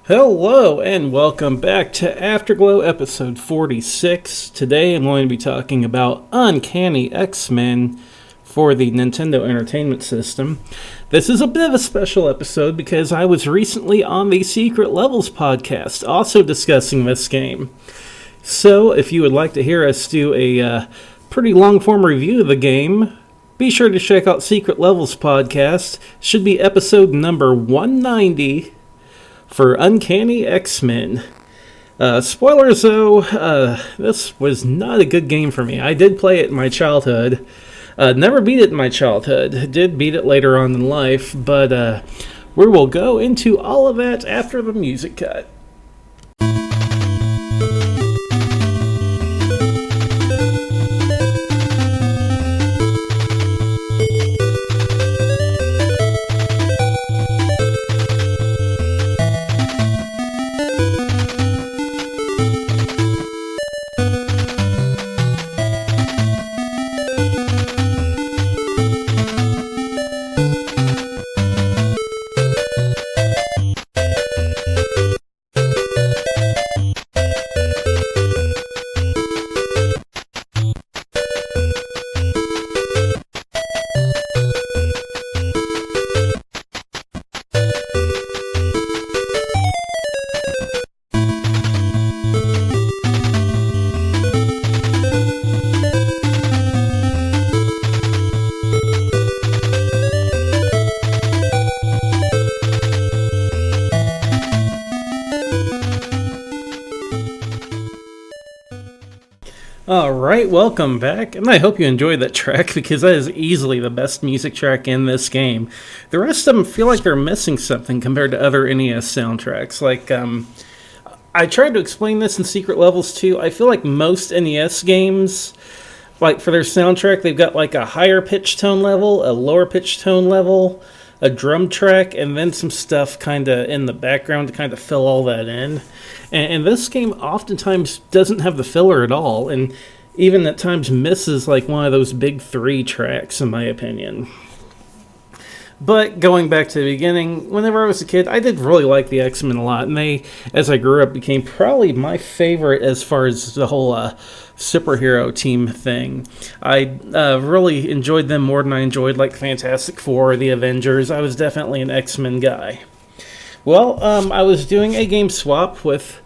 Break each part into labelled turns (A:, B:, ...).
A: Hello and welcome back to Afterglow episode 46. Today I'm going to be talking about Uncanny X-Men for the Nintendo Entertainment System. This is a bit of a special episode because I was recently on the Secret Levels podcast, also discussing this game. So if you would like to hear us do a pretty long-form review of the game, be sure to check out Secret Levels podcast. Should be episode number 190 for Uncanny X-Men. Spoilers though, this was not a good game for me. I did play it in my childhood. Never beat it in my childhood. Did beat it later on in life, but we will go into all of that after the music cut. Alright, welcome back, and I hope you enjoyed that track because that is easily the best music track in this game. The rest of them feel like they're missing something compared to other NES soundtracks. I tried to explain this in Secret Levels too. I feel like most NES games, like for their soundtrack, they've got like a higher pitch tone level, a lower pitch tone level, a drum track, and then some stuff kind of in the background to kind of fill all that in. And this game oftentimes doesn't have the filler at all, and even at times misses like one of those big three tracks, in my opinion. But going back to the beginning, whenever I was a kid, I did really like the X-Men a lot, and they, as I grew up, became probably my favorite as far as the whole superhero team thing. I really enjoyed them more than I enjoyed like Fantastic Four or the Avengers. I was definitely an X-Men guy. Well, I was doing a game swap with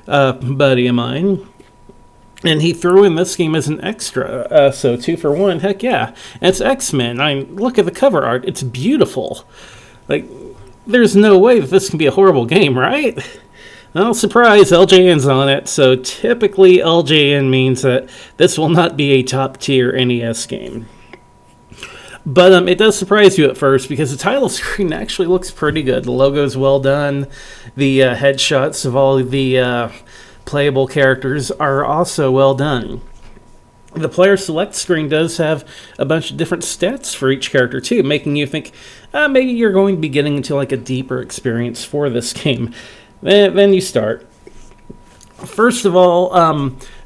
A: a buddy of mine, and he threw in this game as an extra, so 2 for 1, heck yeah. And it's X-Men. Look at the cover art, it's beautiful. Like, there's no way that this can be a horrible game, right? Well, surprise, LJN's on it, so typically LJN means that this will not be a top-tier NES game. But it does surprise you at first because the title screen actually looks pretty good. The logo's well done. The headshots of all of the playable characters are also well done. The player select screen does have a bunch of different stats for each character too, making you think maybe you're going to be getting into like a deeper experience for this game. Then you start. First of all,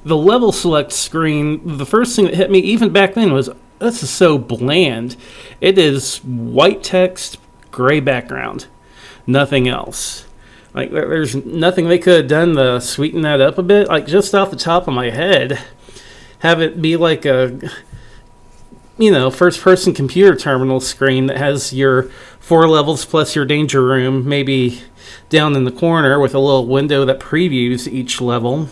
A: the level select screen, the first thing that hit me even back then was, this is so bland. It is white text, gray background. Nothing else. Like, there's nothing they could have done to sweeten that up a bit. Like, just off the top of my head, have it be like a, first-person computer terminal screen that has your 4 levels plus your danger room, maybe down in the corner with a little window that previews each level,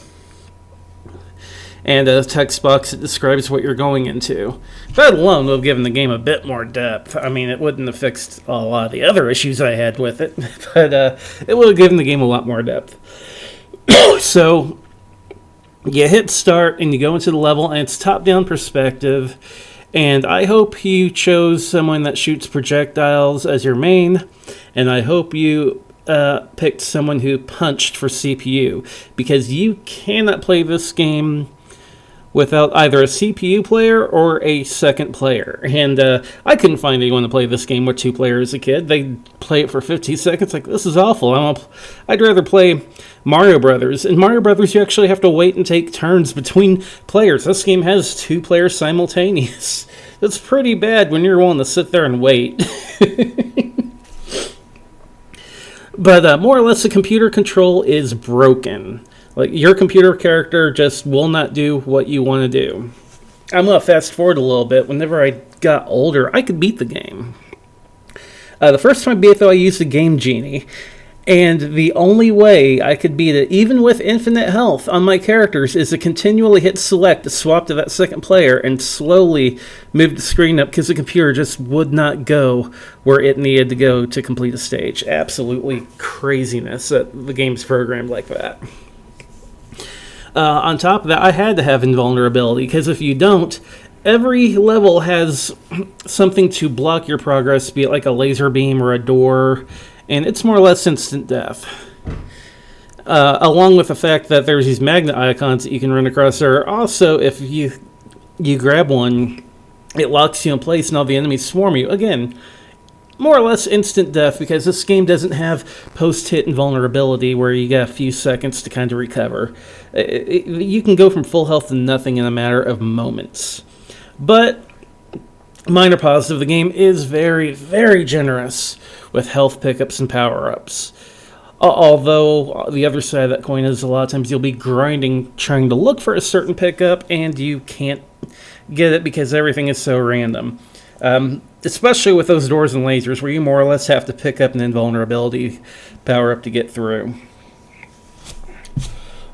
A: and a text box that describes what you're going into. That alone would have given the game a bit more depth. I mean, it wouldn't have fixed a lot of the other issues I had with it, but it would have given the game a lot more depth. So, you hit start, and you go into the level, and it's top-down perspective, and I hope you chose someone that shoots projectiles as your main, and I hope you picked someone who punched for CPU, because you cannot play this game without either a CPU player or a second player. And I couldn't find anyone to play this game with 2 players as a kid. They'd play it for 15 seconds, like, this is awful. I'd rather play Mario Brothers. In Mario Brothers, you actually have to wait and take turns between players. This game has 2 players simultaneous. That's pretty bad when you're willing to sit there and wait. But more or less, the computer control is broken. Like, your computer character just will not do what you want to do. I'm going to fast forward a little bit. Whenever I got older, I could beat the game. The first time I beat it, though, I used the Game Genie. And the only way I could beat it, even with infinite health on my characters, is to continually hit select to swap to that second player and slowly move the screen up because the computer just would not go where it needed to go to complete a stage. Absolutely craziness that the game's programmed like that. On top of that, I had to have invulnerability because if you don't, every level has something to block your progress, be it like a laser beam or a door, and it's more or less instant death. Along with the fact that there's these magnet icons that you can run across there. Also, if you grab one, it locks you in place and all the enemies swarm you. Again, more or less instant death because this game doesn't have post-hit invulnerability where you get a few seconds to kind of recover. You can go from full health to nothing in a matter of moments. But minor positive, the game is very, very generous with health pickups and power-ups. Although the other side of that coin is a lot of times you'll be grinding trying to look for a certain pickup and you can't get it because everything is so random. Especially with those doors and lasers where you more or less have to pick up an invulnerability power-up to get through.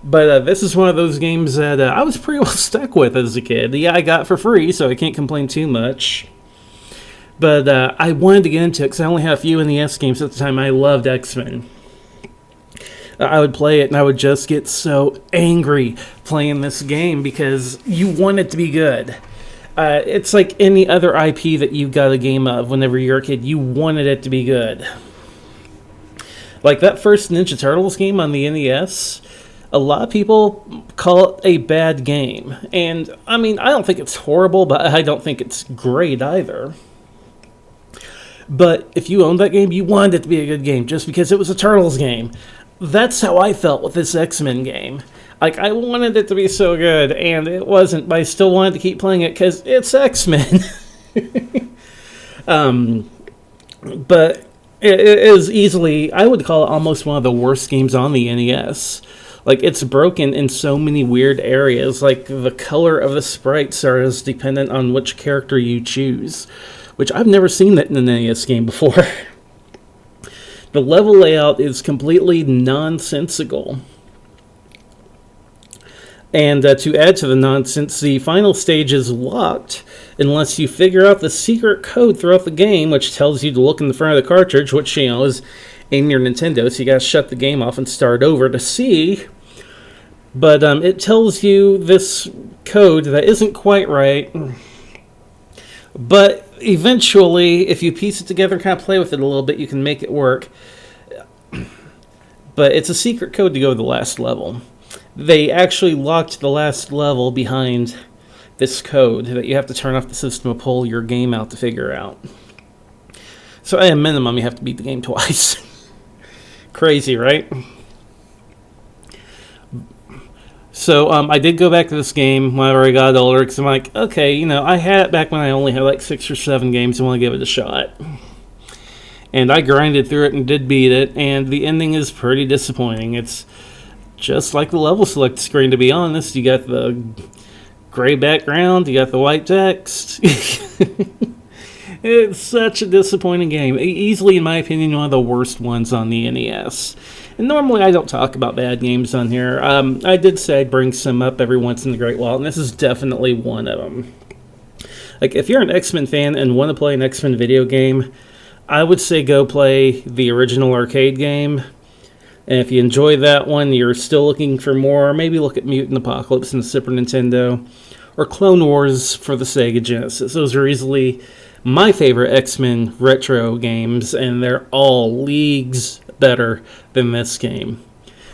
A: But this is one of those games that I was pretty well stuck with as a kid. Yeah, I got it for free, so I can't complain too much. But I wanted to get into it because I only had a few NES games at the time. I loved X-Men. I would play it and I would just get so angry playing this game because you want it to be good. It's like any other IP that you got a game of whenever you're a kid. You wanted it to be good. Like that first Ninja Turtles game on the NES, a lot of people call it a bad game. And, I mean, I don't think it's horrible, but I don't think it's great either. But if you owned that game, you wanted it to be a good game just because it was a Turtles game. That's how I felt with this X-Men game. Like, I wanted it to be so good, and it wasn't, but I still wanted to keep playing it because it's X-Men. But it is easily, I would call it almost one of the worst games on the NES. Like, it's broken in so many weird areas. Like, the color of the sprites are as dependent on which character you choose, which I've never seen that in an NES game before. The level layout is completely nonsensical. And to add to the nonsense, the final stage is locked unless you figure out the secret code throughout the game, which tells you to look in the front of the cartridge, which, you know, is in your Nintendo, so you gotta shut the game off and start over to see. But it tells you this code that isn't quite right. But eventually, if you piece it together and kind of play with it a little bit, you can make it work. But it's a secret code to go to the last level. They actually locked the last level behind this code that you have to turn off the system to pull your game out to figure out. So at a minimum, you have to beat the game twice. Crazy, right? So I did go back to this game whenever I got older because I'm like, okay, you know, I had it back when I only had like 6 or 7 games. I want to give it a shot. And I grinded through it and did beat it, and the ending is pretty disappointing. It's just like the level select screen, to be honest. You got the gray background, you got the white text. It's such a disappointing game. Easily, in my opinion, one of the worst ones on the NES. And normally I don't talk about bad games on here. I did say I'd bring some up every once in a great while, and this is definitely one of them. Like, if you're an X-Men fan and want to play an X-Men video game, I would say go play the original arcade game. And if you enjoy that one, you're still looking for more, maybe look at Mutant Apocalypse in the Super Nintendo, or Clone Wars for the Sega Genesis. Those are easily my favorite X-Men retro games, and they're all leagues better than this game.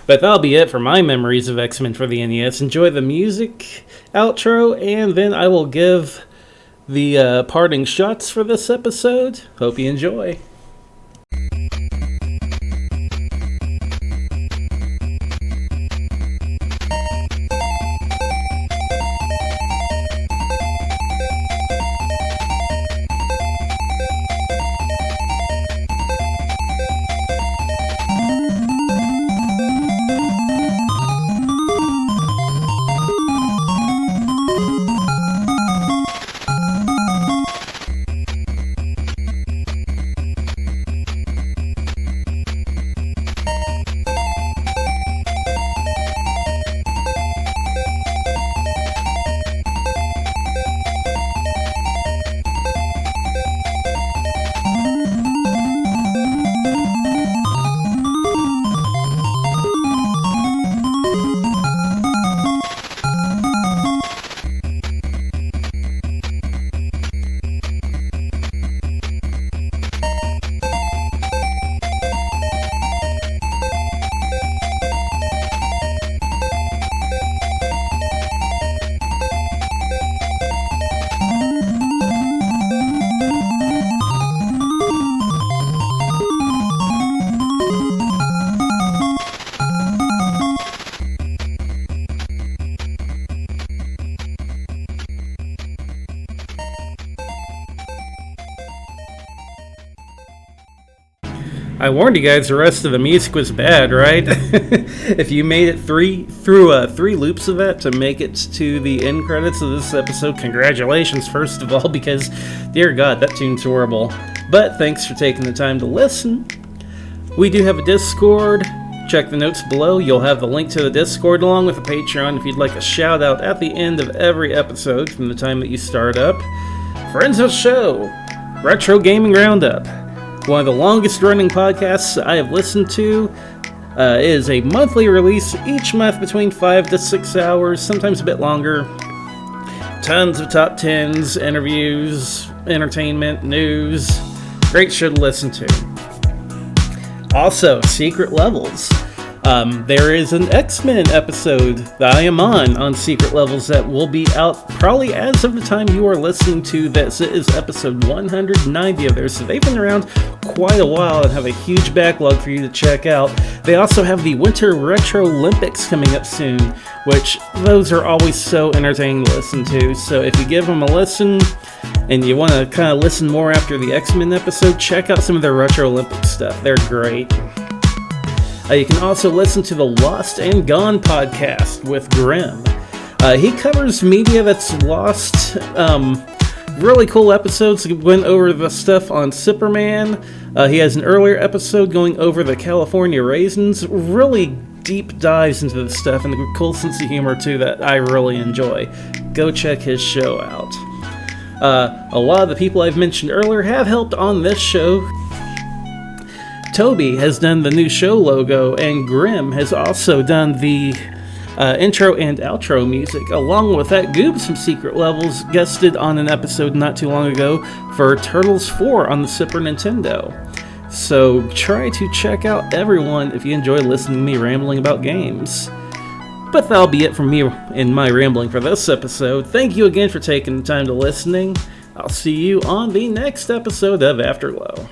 A: But that'll be it for my memories of X-Men for the NES. Enjoy the music outro, and then I will give the parting shots for this episode. Hope you enjoy. I warned you guys the rest of the music was bad, right? If you made it through three loops of that to make it to the end credits of this episode, congratulations, first of all, because, dear God, that tune's horrible. But thanks for taking the time to listen. We do have a Discord. Check the notes below. You'll have the link to the Discord along with a Patreon if you'd like a shout out at the end of every episode from the time that you start up. Friends of the show, Retro Gaming Roundup. One of the longest running podcasts I have listened to. Is a monthly release each month between 5 to 6 hours, sometimes a bit longer. Tons of top 10s, interviews, entertainment, news. Great show to listen to. Also, Secret Levels. There is an X-Men episode that I am on Secret Levels that will be out probably as of the time you are listening to this. It is episode 190 of theirs, so they've been around quite a while and have a huge backlog for you to check out. They also have the Winter Retro Olympics coming up soon, which those are always so entertaining to listen to. So if you give them a listen and you want to kind of listen more after the X-Men episode, check out some of their Retro Olympics stuff. They're great. You can also listen to the Lost and Gone podcast with Grimm. He covers media that's lost. Really cool episodes. He went over the stuff on Superman. He has an earlier episode going over the California Raisins. Really deep dives into the stuff and a cool sense of humor too that I really enjoy. Go check his show out. A lot of the people I've mentioned earlier have helped on this show. Toby has done the new show logo, and Grimm has also done the intro and outro music. Along with that, Goobs from Secret Levels guested on an episode not too long ago for Turtles 4 on the Super Nintendo. So try to check out everyone if you enjoy listening to me rambling about games. But that'll be it from me and my rambling for this episode. Thank you again for taking the time to listening. I'll see you on the next episode of Afterglow.